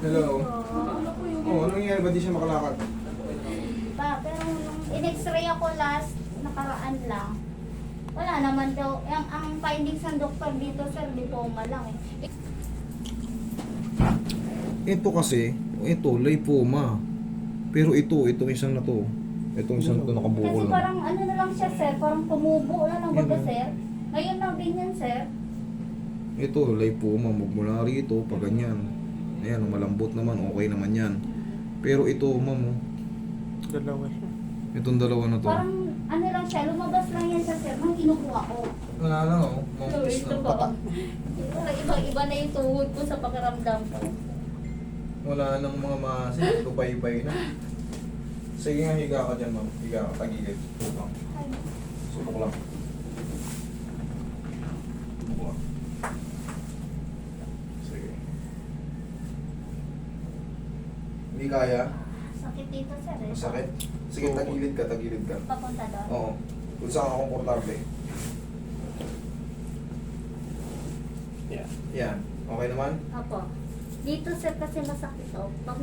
Hello. Oh, ano nangyari? Ba't di siya makalakad? Pa, pero nung in-x-ray ako last, nakaraan lang. Wala naman daw. Ang findings ng doktor dito, sir, lipoma lang eh. Ito kasi, ito, lipoma. Pero itong isang na to. Itong isang to nakabukol Kasi na. parang ano na lang siya, sir, parang tumubo na lang baga, Yun. sir. Ngayon lang din yan, sir. Ito, lipoma. Magmula rito, pag ganyan. Ayan, malambot naman, okay naman yan. Pero ito, ma'am, oh, Dalawa siya. itong dalawa na to. Parang ano lang siya, lumabas lang yan sa sir, nang kinukuha ko. Wala lang, oh. So, Mampis ito na pa. pata. Ibang-iba na yung tuhod ko sa pakiramdam ko. Wala nang mga masin, lupay-pay na. Sige nga, higa ka dyan, ma'am. Higa ka, tagilid. Subok. Ay, Subok lang. Subok lang. Sige. Hindi kaya? sakit dito, sir. Eh. Masakit? Sige, tagilid ka, tagilid ka. Papunta doon. Oo. Kung saan ka komportable. Yeah. Yan. Okay naman? Apo. Dito, sir, kasi masakit to. Pag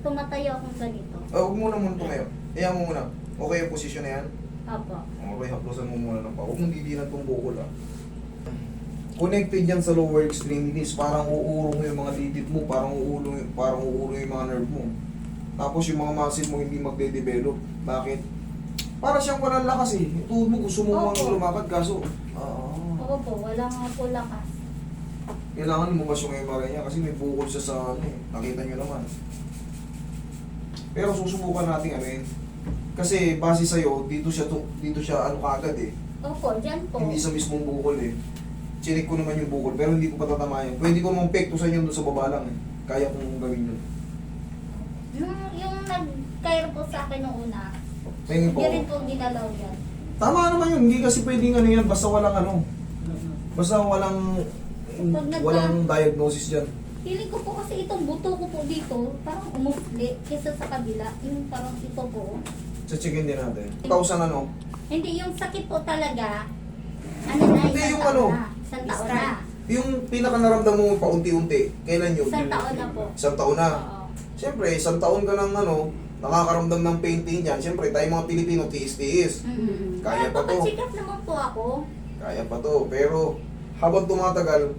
tumatayo akong ganito. Huwag muna tumayo. Iyan mo muna. Okay yung posisyon na yan? Apo. Okay, haplosan mo muna ng pa. Huwag mong didinan itong bukol, ah. Connected yan sa lower extremities. Parang uurong yung mga didit mo. Parang uurong yung mga nerve mo. Tapos yung mga muscle mo hindi magde-develop. Bakit? Para siyang walang lakas eh. Tuhod mo gusto mo Opo. lumakad kaso. Oo po, wala nga po lakas. Kailangan lumas yung MRI niya kasi may bukol siya sa ano eh. Nakita nyo naman. Pero susubukan natin ano yun. Kasi base sa'yo, dito siya ano kagad eh. Opo, dyan po. Hindi sa mismong bukol eh. Chinik ko naman yung bukol pero hindi ko patatamayan. Pwede ko naman pekto sa inyo doon sa baba lang eh. Kaya kong gawin yun. Yung nag-cairo po sa akin nung una, Tingin po. hindi rin po ginalaw yan. Tama naman yun. Hindi kasi pwedeng ano yan. Basta walang ano. Basta walang diagnosis dyan. Feeling ko po kasi itong buto ko po dito, parang umufli kesa sa kabila. Yung parang ito po. Checkin din natin. 1,000 ano? Hindi, yung sakit po talaga, ano na, Hindi, isang yung taon ano, na. Isang taon na. Yung pinaka naramdam mo paunti-unti. Kailan yun? Isang taon na po. Isang taon na. Oo. Siyempre, isang taon ka ng ano, nakakaramdam ng pain yan. Siyempre, tayo mga Pilipino, tiis-tiis. Mm-hmm. Kaya pa to. check up naman po ako. Kaya pa to. Pero, habang tumatagal,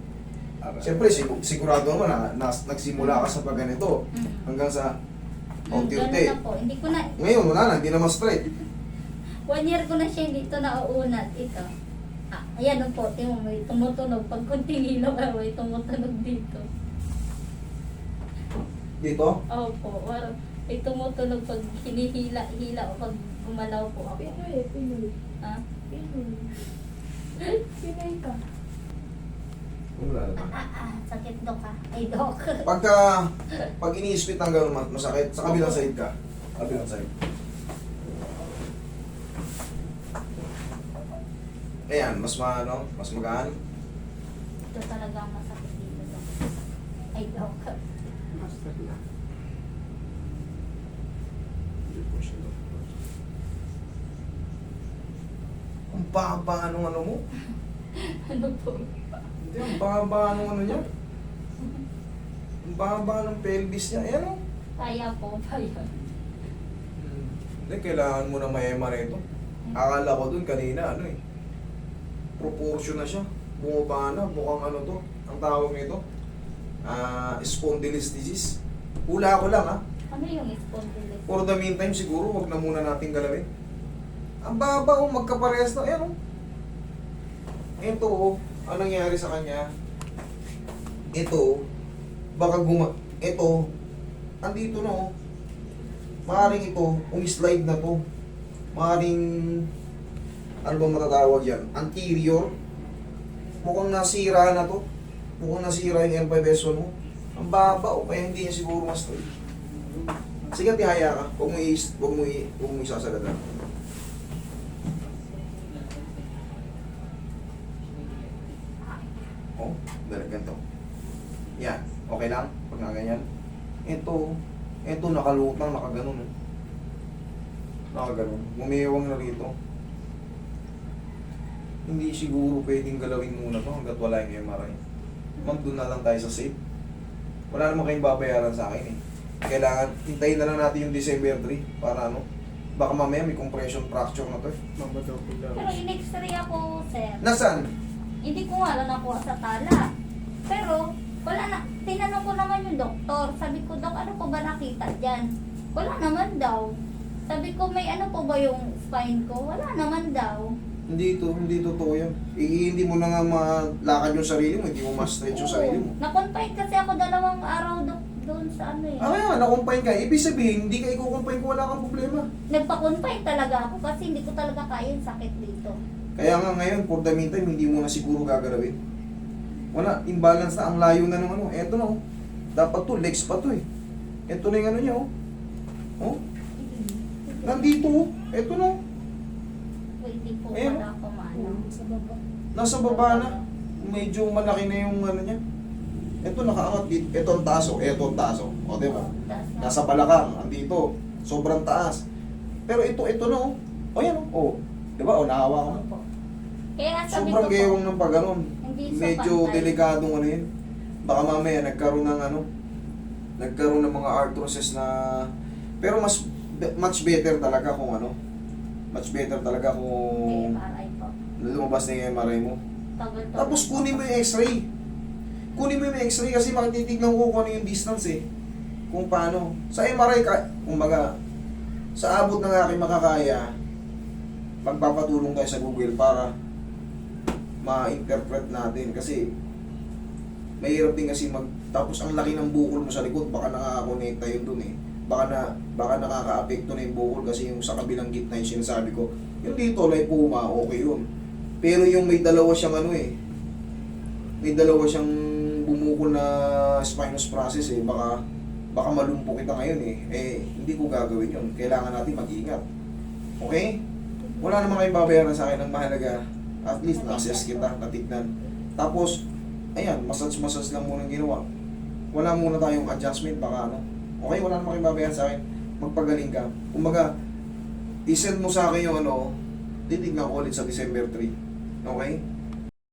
siyempre, sigurado naman na nagsimula ka sa pag ganito. Hanggang sa paunti-unti. Ganun na po. Hindi ko na, Ngayon, wala na, hindi na mas straight. 1 year ko na siya dito nauunat. Ito. Ah, ayan o po, tingnan mo, may tumutunog. Pag kunting ilaw, may tumutunog dito. Dito, Opo, may tumutunog pag hinihila-hila o pag gumalaw po ako. Pinoy. Ha? Pinoy ka. wala naman. Sakit do ka. Ay, dok. Pag ini-spit ng gano'n, masakit. Sa kabilang side ka. Kabilang side. Ayan, mas magaan. Ito talaga ang masakit dito, dok. Ay, dok. Master na. Ang baba nung ano mo. Ano po? Hindi, ang baba nung ano niya. Ang baba ng pelvis niya. Ayan o. Kaya po, kaya. Hindi, kailangan mo na may-ema rito. Akala ko dun kanina, ano eh. Proportion na siya. Bumaba na. Mukhang ano to. Ang tawag nito. Spondylosis. Hula ko lang ha. Ano yung spondylitis? For the meantime siguro, wag na muna natin galawin. Ang baba o magkaparehas na. Ayan o. Ito o. Ang nangyari sa kanya. Ito. Baka ito. Andito na o. Maaring ito. Umi-slide na to. Maaring ano ba matatawag yan? Anterior. Mukhang nasira na to. Mukhang nasira yung L5S1 mo. Ang baba o kaya hindi niya siguro mas to. Sige, tihaya ka. Huwag mo isasagad. Oh, dali ganito. Yan. Okay lang? Pag nakaganyan. Ito nakalutang, nakaganon. Nakaganon. Gumiwang na rito. Hindi siguro pwedeng galawin muna to hanggat wala yung MRI. Ma'am, doon na lang tayo sa safe. Wala naman kayong babayaran sa akin eh. Kailangan, hintayin na lang natin yung December 3 para ano, baka mamaya may compression fracture na to eh. Mama daw po daw. Pero in-x-ray ako, sir. Nasaan? Hindi ko nga lang nakuha sa tala. Pero, wala na. Tinanong ko naman yung doktor. Sabi ko, Dok, ano po ba nakita dyan? Wala naman daw. Sabi ko, may ano po ba yung spine ko? Wala naman daw. Hindi totoo yan. Hindi mo na nga malakad yung sarili mo, hindi mo ma-stretch yung sarili mo. Na-confine kasi ako 2 araw doon sa ano eh. Kaya, na-confine ka. Ibig sabihin, hindi ka i-confine kung wala kang problema. Nagpa-confine talaga ako kasi hindi ko talaga kaya yung sakit dito. Kaya nga ngayon, for the meantime, hindi mo na siguro gagalawin. Wala, imbalance na, ang layo na ng ano. Eto na oh. Dapat to, legs pa to eh. Eto na yung ano niya oh. Oh, nandito oh. Eto na oh. Pwede po Ayan. pala ako maano. Sa baba. Nasa baba na. Medyo malaki na yung ano niya. Eto nakaangat dito. Eto ang taas oh. Eto ang taas oh. O diba? Nasa balakang, andito. Sobrang taas. Pero ito na oh. O yan oh. Oh. Diba? O nahawa ko na. Kaya nga sabi Sobrang ko po, gayong ng pag-anon. Hindi sa Medyo pantay. delikadong ano yun. Baka mamaya nagkaroon ng ano. Nagkaroon ng mga arthroses na. Pero much better talaga kung ano. Much better talaga kung MRI po. lumabas na yung MRI mo. Tagal-tagal Tapos po. kunin mo yung x-ray. Kunin mo yung x-ray kasi makititignan ko kung ano yung distance eh. Kung paano. Sa MRI, kumbaga, sa abot ng aking makakaya, magpapatulong tayo sa Google para ma-interpret natin. Kasi, mahirap din kasi tapos ang laki ng bukol mo sa likod, baka nakakonekta yun dun eh. Baka nakaka-apekto na yung bukol kasi yung sa kabilang gitna yung sinasabi ko. Yung dito, lipoma, okay yun. Pero yung may dalawa siyang ano eh, may dalawa siyang bumukol na spinous process eh, baka malumpo kita ngayon eh, hindi ko gagawin yun. Kailangan natin mag-ingat. Okay? Wala naman kayong babayaran sa akin. Ang mahalaga, at least na-assess kita, natignan. Tapos, ayan, massage lang muna ginawa. Wala muna tayong adjustment, baka ano. Okay, wala naman kayong babayaran sa akin. Magpagaling ka. Kumbaga, i-send mo sa akin yung ano, titignan ko ulit sa December 3. Okay?